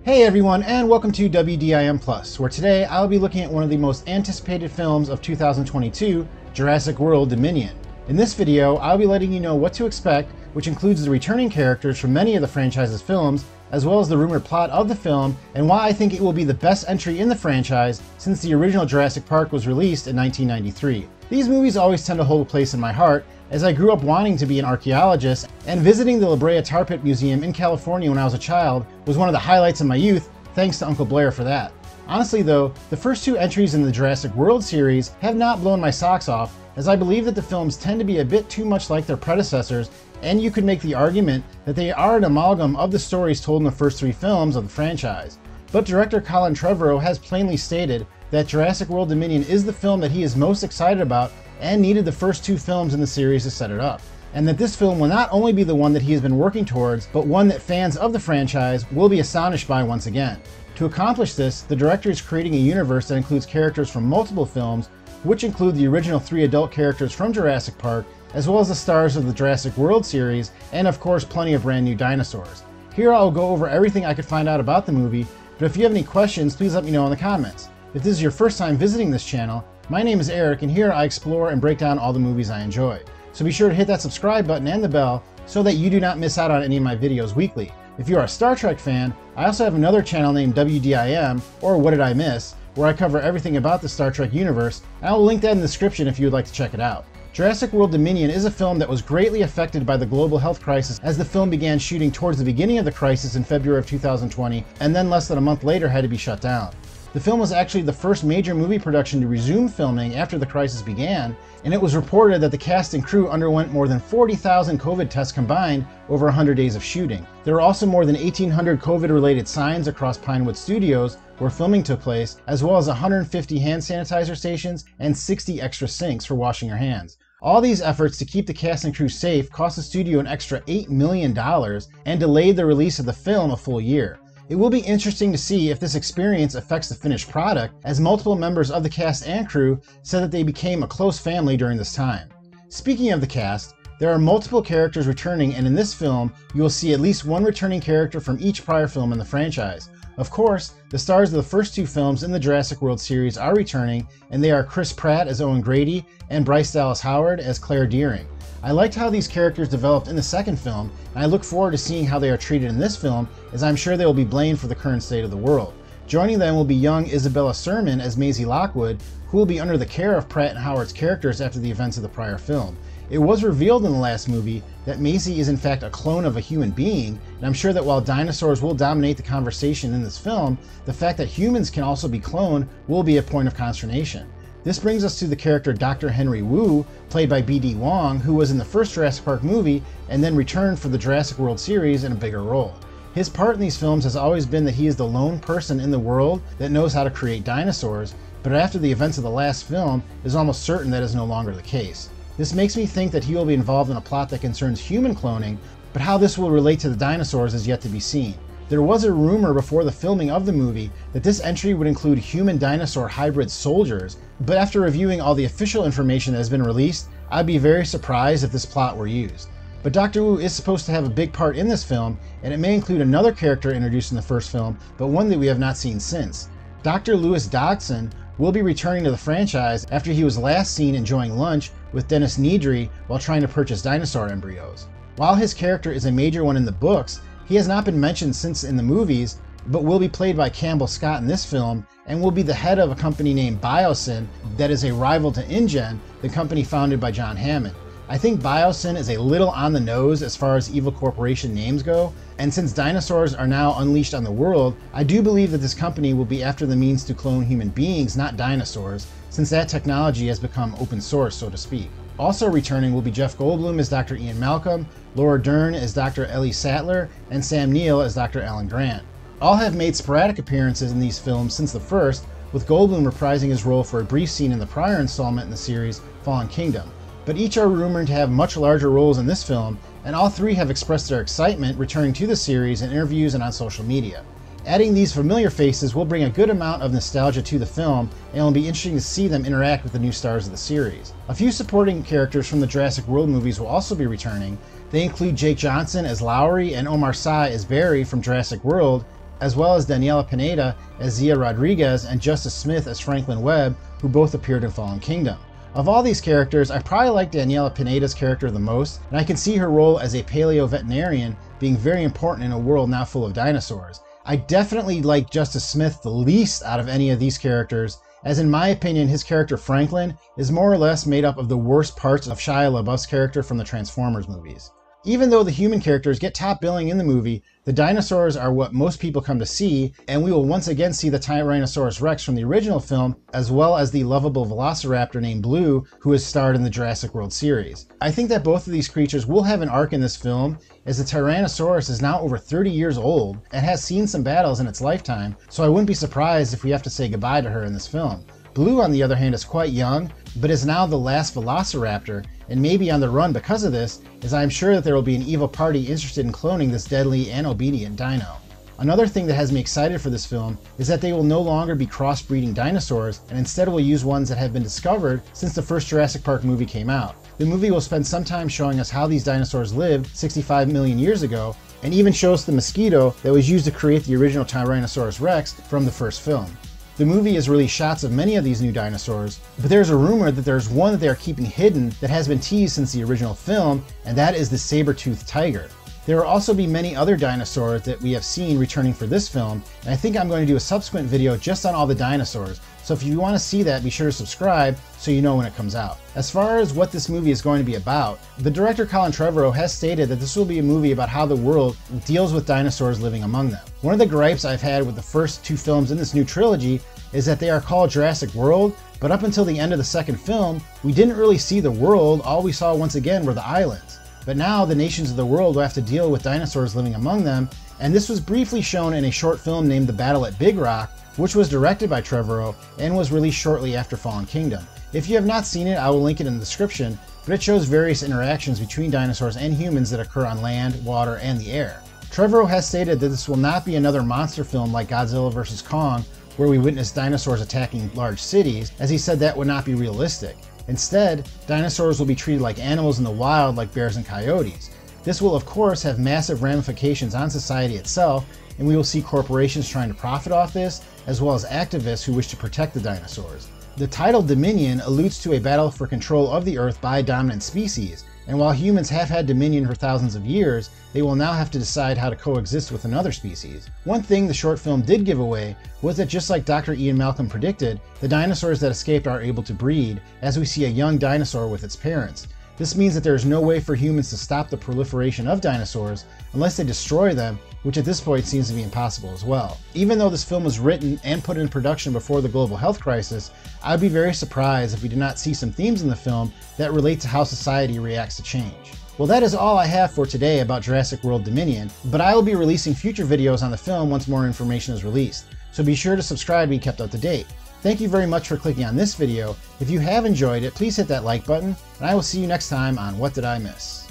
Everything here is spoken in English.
Hey everyone, and welcome to WDIM Plus, where today I'll be looking at one of the most anticipated films of 2022, Jurassic World Dominion. In this video, I'll be letting you know what to expect, which includes the returning characters from many of the franchise's films, as well as the rumored plot of the film, and why I think it will be the best entry in the franchise since the original Jurassic Park was released in 1993. These movies always tend to hold a place in my heart, as I grew up wanting to be an archaeologist, and visiting the La Brea Tar Pit Museum in California when I was a child was one of the highlights of my youth, thanks to Uncle Blair for that. Honestly though, the first two entries in the Jurassic World series have not blown my socks off, as I believe that the films tend to be a bit too much like their predecessors, and you could make the argument that they are an amalgam of the stories told in the first three films of the franchise. But director Colin Trevorrow has plainly stated that Jurassic World Dominion is the film that he is most excited about and needed the first two films in the series to set it up, and that this film will not only be the one that he has been working towards, but one that fans of the franchise will be astonished by once again. To accomplish this, the director is creating a universe that includes characters from multiple films, which include the original three adult characters from Jurassic Park, as well as the stars of the Jurassic World series, and of course plenty of brand new dinosaurs. Here I'll go over everything I could find out about the movie, but if you have any questions, please let me know in the comments. If this is your first time visiting this channel, my name is Eric, and here I explore and break down all the movies I enjoy. So be sure to hit that subscribe button and the bell so that you do not miss out on any of my videos weekly. If you are a Star Trek fan, I also have another channel named WDIM, or What Did I Miss, where I cover everything about the Star Trek universe, and I will link that in the description if you would like to check it out. Jurassic World Dominion is a film that was greatly affected by the global health crisis, as the film began shooting towards the beginning of the crisis in February of 2020, and then less than a month later had to be shut down. The film was actually the first major movie production to resume filming after the crisis began, and it was reported that the cast and crew underwent more than 40,000 COVID tests combined over 100 days of shooting. There were also more than 1,800 COVID-related signs across Pinewood Studios where filming took place, as well as 150 hand sanitizer stations and 60 extra sinks for washing your hands. All these efforts to keep the cast and crew safe cost the studio an extra $8 million and delayed the release of the film a full year. It will be interesting to see if this experience affects the finished product, as multiple members of the cast and crew said that they became a close family during this time. Speaking of the cast, there are multiple characters returning, and in this film, you will see at least one returning character from each prior film in the franchise. Of course, the stars of the first two films in the Jurassic World series are returning, and they are Chris Pratt as Owen Grady and Bryce Dallas Howard as Claire Dearing. I liked how these characters developed in the second film, and I look forward to seeing how they are treated in this film, as I'm sure they will be blamed for the current state of the world. Joining them will be young Isabella Sermon as Maisie Lockwood, who will be under the care of Pratt and Howard's characters after the events of the prior film. It was revealed in the last movie that Maisie is in fact a clone of a human being, and I'm sure that while dinosaurs will dominate the conversation in this film, the fact that humans can also be cloned will be a point of consternation. This brings us to the character Dr. Henry Wu, played by B.D. Wong, who was in the first Jurassic Park movie and then returned for the Jurassic World series in a bigger role. His part in these films has always been that he is the lone person in the world that knows how to create dinosaurs, but after the events of the last film, it is almost certain that is no longer the case. This makes me think that he will be involved in a plot that concerns human cloning, but how this will relate to the dinosaurs is yet to be seen. There was a rumor before the filming of the movie that this entry would include human-dinosaur hybrid soldiers, but after reviewing all the official information that has been released, I'd be very surprised if this plot were used. But Dr. Wu is supposed to have a big part in this film, and it may include another character introduced in the first film, but one that we have not seen since. Dr. Lewis Dotson will be returning to the franchise after he was last seen enjoying lunch with Dennis Nedry while trying to purchase dinosaur embryos. While his character is a major one in the books, he has not been mentioned since in the movies, but will be played by Campbell Scott in this film, and will be the head of a company named Biosyn that is a rival to InGen, the company founded by John Hammond. I think Biosyn is a little on the nose as far as evil corporation names go, and since dinosaurs are now unleashed on the world, I do believe that this company will be after the means to clone human beings, not dinosaurs, since that technology has become open source, so to speak. Also returning will be Jeff Goldblum as Dr. Ian Malcolm, Laura Dern as Dr. Ellie Sattler, and Sam Neill as Dr. Alan Grant. All have made sporadic appearances in these films since the first, with Goldblum reprising his role for a brief scene in the prior installment in the series, Fallen Kingdom. But each are rumored to have much larger roles in this film, and all three have expressed their excitement returning to the series in interviews and on social media. Adding these familiar faces will bring a good amount of nostalgia to the film, and it will be interesting to see them interact with the new stars of the series. A few supporting characters from the Jurassic World movies will also be returning. They include Jake Johnson as Lowry and Omar Sy as Barry from Jurassic World, as well as Daniela Pineda as Zia Rodriguez and Justice Smith as Franklin Webb, who both appeared in Fallen Kingdom. Of all these characters, I probably like Daniela Pineda's character the most, and I can see her role as a paleo-veterinarian being very important in a world now full of dinosaurs. I definitely like Justice Smith the least out of any of these characters, as in my opinion his character Franklin is more or less made up of the worst parts of Shia LaBeouf's character from the Transformers movies. Even though the human characters get top billing in the movie, the dinosaurs are what most people come to see, and we will once again see the Tyrannosaurus Rex from the original film, as well as the lovable velociraptor named Blue, who has starred in the Jurassic World series. I think that both of these creatures will have an arc in this film, as the Tyrannosaurus is now over 30 years old and has seen some battles in its lifetime, so I wouldn't be surprised if we have to say goodbye to her in this film. Blue, on the other hand, is quite young, but is now the last velociraptor, and may be on the run because of this, as I am sure that there will be an evil party interested in cloning this deadly and obedient dino. Another thing that has me excited for this film is that they will no longer be crossbreeding dinosaurs, and instead will use ones that have been discovered since the first Jurassic Park movie came out. The movie will spend some time showing us how these dinosaurs lived 65 million years ago, and even show us the mosquito that was used to create the original Tyrannosaurus Rex from the first film. The movie has released shots of many of these new dinosaurs, but there's a rumor that there's one that they are keeping hidden that has been teased since the original film, and that is the saber-toothed tiger. There will also be many other dinosaurs that we have seen returning for this film, and I think I'm going to do a subsequent video just on all the dinosaurs, so if you want to see that, be sure to subscribe so you know when it comes out. As far as what this movie is going to be about, the director Colin Trevorrow has stated that this will be a movie about how the world deals with dinosaurs living among them. One of the gripes I've had with the first two films in this new trilogy is that they are called Jurassic World, but up until the end of the second film, we didn't really see the world. All we saw once again were the islands. But now the nations of the world will have to deal with dinosaurs living among them, and this was briefly shown in a short film named The Battle at Big Rock, which was directed by Trevorrow and was released shortly after Fallen Kingdom. If you have not seen it, I will link it in the description, but it shows various interactions between dinosaurs and humans that occur on land, water, and the air. Trevorrow has stated that this will not be another monster film like Godzilla vs. Kong, where we witness dinosaurs attacking large cities, as he said that would not be realistic. Instead, dinosaurs will be treated like animals in the wild like bears and coyotes. This will of course have massive ramifications on society itself, and we will see corporations trying to profit off this, as well as activists who wish to protect the dinosaurs. The title Dominion alludes to a battle for control of the Earth by a dominant species, and while humans have had dominion for thousands of years, they will now have to decide how to coexist with another species. One thing the short film did give away was that, just like Dr. Ian Malcolm predicted, the dinosaurs that escaped are able to breed, as we see a young dinosaur with its parents. This means that there is no way for humans to stop the proliferation of dinosaurs unless they destroy them, which at this point seems to be impossible as well. Even though this film was written and put in production before the global health crisis, I'd be very surprised if we did not see some themes in the film that relate to how society reacts to change. Well, that is all I have for today about Jurassic World Dominion, but I will be releasing future videos on the film once more information is released, so be sure to subscribe to be kept up to date. Thank you very much for clicking on this video. If you have enjoyed it, please hit that like button, and I will see you next time on What Did I Miss?